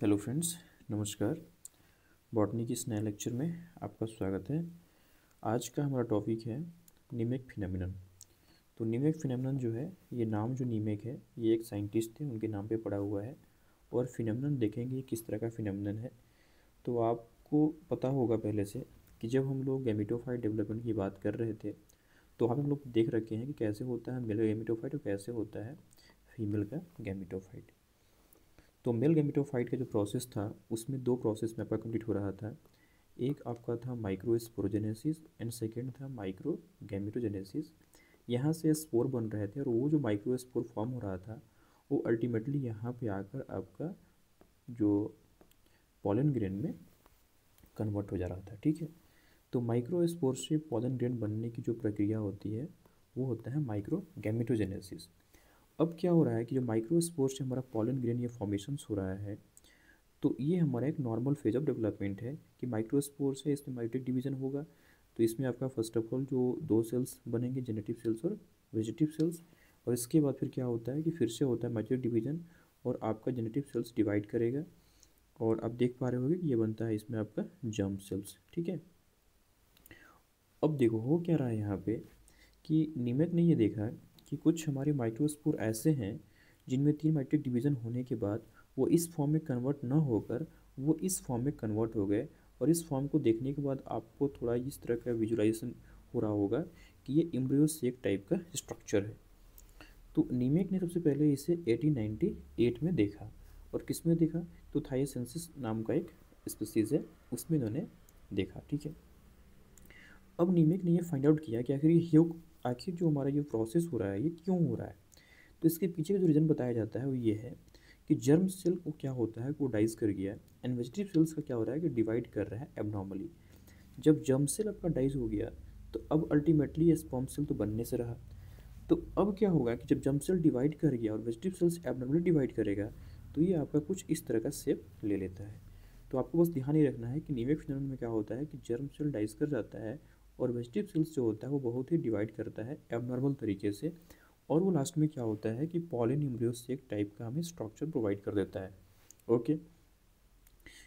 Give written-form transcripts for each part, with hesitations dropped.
Hello friends, नमस्कार। Botany की इस नए लेक्चर में आपका स्वागत है। आज का हमारा टॉपिक है नीमेक फिनोमेनन। तो नीमेक फिनोमेनन जो है, ये नाम जो नीमेक है ये एक साइंटिस्ट थे, उनके नाम पे पड़ा हुआ है। और फिनोमेनन देखेंगे किस तरह का फिनोमेनन है। तो आपको पता होगा पहले से कि जब हम लोग गैमेटोफाइट डेवलपमेंट की बात कर रहे थे तो हम लोग देख रखे हैं कि कैसे होता है मेल गैमेटोफाइट और कैसे होता है फीमेल का गैमेटोफाइट। तो मेल गैमेटोफाइट का जो प्रोसेस था उसमें दो प्रोसेस में आपका कंप्लीट हो रहा था। एक आपका था माइक्रोस्पोरोजेनेसिस एंड सेकेंड था माइक्रो गैमेटोजेनेसिस। यहाँ से स्पोर बन रहे थे और वो जो माइक्रोस्पोर फॉर्म हो रहा था वो अल्टीमेटली यहाँ पे आकर आपका जो पॉलन ग्रेन में कन्वर्ट हो जा रहा था। ठीक है। तो माइक्रोस्पोर से पॉलन ग्रेन बनने की जो प्रक्रिया होती है वो होता है माइक्रो गैमेटोजेनेसिस। अब क्या हो रहा है कि जो माइक्रोस्पोर से हमारा पॉलन ग्रेन ये फॉर्मेशंस हो रहा है, तो ये हमारा एक नॉर्मल फेज ऑफ डेवलपमेंट है कि माइक्रोस्पोर से इसमें माइटोटिक डिवीजन होगा। तो इसमें आपका फर्स्ट ऑफ ऑल जो दो सेल्स बनेंगे, जेनेटिव सेल्स और वेजिटेटिव सेल्स। और इसके बाद फिर क्या होता है कि फिर से होता है माइटोटिक डिवीजन और आपका जेनेटिव सेल्स डिवाइड करेगा। और आप देख पा रहे होगे कि ये बनता है इसमें आपका जर्म सेल्स। ठीक है। अब देखो हो क्या रहा है यहाँ पे कि नीमेक ने ये देखा कि कुछ हमारे माइक्रोस्पोर ऐसे हैं जिनमें तीन माइटोटिक डिवीजन होने के बाद वो इस फॉर्म में कन्वर्ट ना होकर वो इस फॉर्म में कन्वर्ट हो गए। और इस फॉर्म को देखने के बाद आपको थोड़ा इस तरह का विजुलाइजेशन हो रहा होगा कि ये एम्ब्रियो शेक टाइप का स्ट्रक्चर है। तो नीमेक ने सबसे पहले इसे 1898 में देखा। और किस में देखा? तो थाईसेंसिस नाम का एक स्पीसीज़ है, उसमें इन्होंने देखा। ठीक है। अब नीमेक ने ये फाइंड आउट किया कि आखिर जो हमारा ये प्रोसेस हो रहा है ये क्यों हो रहा है। तो इसके पीछे का जो रीज़न बताया जाता है वो ये है कि जर्म सेल को क्या होता है वो डाइज कर गया है एंड वेजिटेटिव सेल्स का क्या हो रहा है कि डिवाइड कर रहा है एबनॉर्मली। जब जर्म सेल आपका डाइज हो गया तो अब अल्टीमेटली ये स्पर्म सेल तो बनने से रहा। तो अब क्या होगा कि जब जर्म सेल डिवाइड कर गया और वेजिटेटिव सेल्स एबनॉर्मली डिवाइड करेगा तो ये आपका कुछ इस तरह का शेप ले लेता है। तो आपको बस ध्यान ही रखना है कि नीमेक फिनोमेनन में क्या होता है कि जर्म सेल डाइज कर जाता है और वेजिटेटिव सेल्स जो होता है वो बहुत ही डिवाइड करता है एबनॉर्मल तरीके से। और वो लास्ट में क्या होता है कि पॉलिन एम्ब्रियो से एक टाइप का हमें स्ट्रक्चर प्रोवाइड कर देता है। ओके।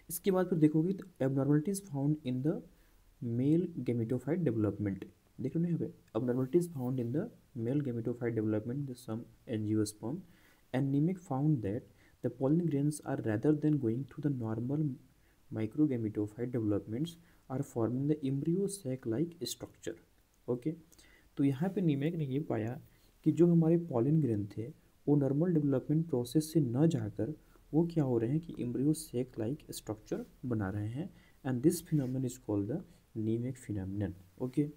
इसके बाद फिर देखोगे तो abnormalities found in the mail gametophyte development. देख लो यहाँ पे abnormalities found in the male gametophyte development the some angiosperm and Nimick found that the pollen grains are rather than going through the normal microgametophyte developments are forming the embryo sac like structure. Okay. तो यहाँ पे नीमेक ने ये पाया कि जो हमारे pollen grain थे वो नॉर्मल डेवलपमेंट प्रोसेस से न जाकर वो क्या हो रहे हैं कि एम्ब्रियो सेक लाइक स्ट्रक्चर बना रहे हैं and this phenomenon is called the neemek phenomenon. Okay.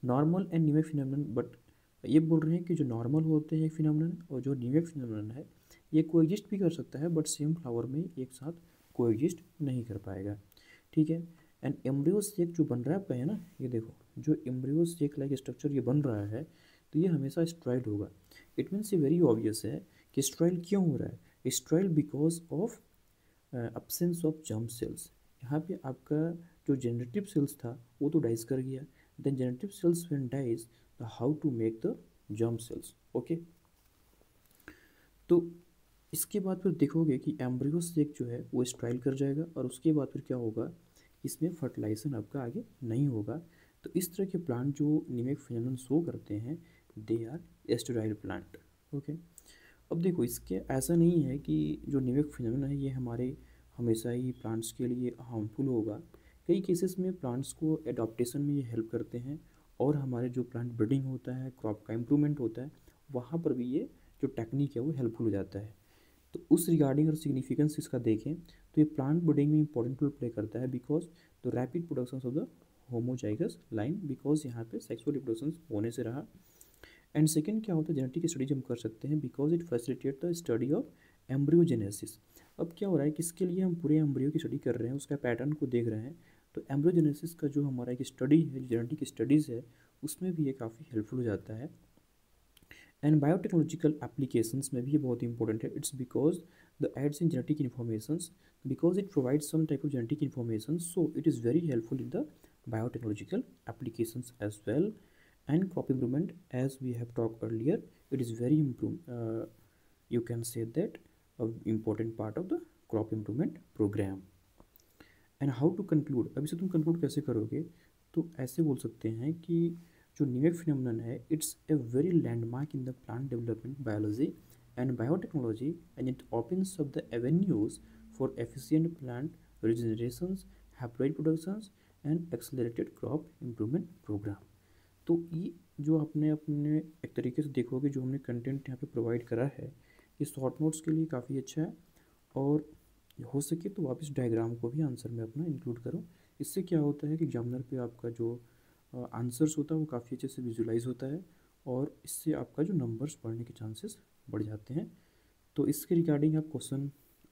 Normal and neemek phenomenon, but ये बोल रहे हैं कि जो नॉर्मल होते हैं फिनोमेनन और जो नीमेक फिनोमेनन है ये कोएग्जिस्ट भी कर सकता है बट सेम फ्लावर में एक साथ कोएग्जिस्ट नहीं कर पाएगा। ठीक है। एंड एम्ब्रियो सेक जो बन रहा है आपका है ना, ये देखो जो एम्ब्रियो सेक लाइक स्ट्रक्चर ये बन रहा है तो ये हमेशा स्ट्राइड होगा। इट मीन्स ये वेरी ऑब्वियस है कि स्ट्राइड क्यों हो रहा है। STRIDE because of absence of germ cells. यहाँ पे आपका जो जेनरेटिव सेल्स था वो तो डाइज कर गया। Then generative cells when dies the how to make the germ cells. Okay. तो इसके बाद फिर देखोगे कि एम्ब्रियो सेक जो है वो स्ट्राइल कर जाएगा और उसके बाद फिर क्या होगा, इसमें फर्टिलाइजेशन आपका आगे नहीं होगा। तो इस तरह के प्लांट जो नीमेक फिनोमेनन शो करते हैं they are asteroid plant. Okay. अब देखो इसके ऐसा नहीं है कि जो नीमेक फिनोमेनन है ये हमारे हमेशा ही प्लांट्स के लिए हार्मफुल होगा। कई केसेस में प्लांट्स को एडॉप्टेशन में ये हेल्प करते हैं और हमारे जो प्लांट ब्रीडिंग होता है, क्रॉप का इम्प्रूवमेंट होता है, वहाँ पर भी ये जो टेक्निक है वो हेल्पफुल हो जाता है। तो उस रिगार्डिंग और सिग्निफिकेंस इसका देखें तो ये प्लांट ब्रीडिंग में इंपॉर्टेंट रोल प्ले करता है because the rapid production of the homozygous line, because यहाँ पे सेक्सुअल रिप्रोडक्शन होने से रहा। एंड सेकेंड क्या होता है, जेनेटिक स्टडीज हम कर सकते हैं because it facilitate the study of embryogenesis. अब क्या हो रहा है, किसके लिए हम पूरे एम्ब्रियो की स्टडी कर रहे हैं, उसका पैटर्न को देख रहे हैं। तो एम्ब्रियोजेनेसिस का जो हमारा एक स्टडी है, जेनेटिक स्टडीज़ है, उसमें भी ये काफ़ी हेल्पफुल हो जाता है। एंड बायोटेक्नोलॉजिकल एप्लीकेशंस में भी ये बहुत इंपॉर्टेंट है। It's because the aids in genetic informations because it provides some type of genetic information, so it is very helpful in the biotechnological applications as well. And crop improvement, as we have talked earlier, it is very improve, you can say that important part of the crop improvement programme. And how to conclude, अब इसे तुम conclude कैसे करोगे? तो ऐसे बोल सकते हैं कि जो नीमेक फिनोमिनन है, it's a very landmark in the plant development biology and biotechnology, and it opens up the avenues for efficient plant regenerations, haploid productions and accelerated crop improvement program. तो ये जो आपने अपने एक तरीके से देखोगे, जो हमने कंटेंट यहाँ पे प्रोवाइड करा है, ये शॉर्ट नोट्स के लिए काफ़ी अच्छा है। और हो सके तो आप इस डायग्राम को भी आंसर में अपना इंक्लूड करो। इससे क्या होता है कि एग्जामिनर पे आपका जो आंसर्स होता है वो काफ़ी अच्छे से विजुलाइज होता है, और इससे आपका जो नंबर्स बढ़ने के चांसेस बढ़ जाते हैं। तो इसके रिगार्डिंग आप क्वेश्चन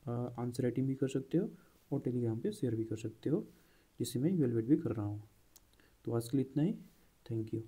आंसर राइटिंग भी कर सकते हो और टेलीग्राम पे शेयर भी कर सकते हो, जिसे मैं इवेलुएट भी कर रहा हूँ। तो आज के लिए इतना ही। Thank you.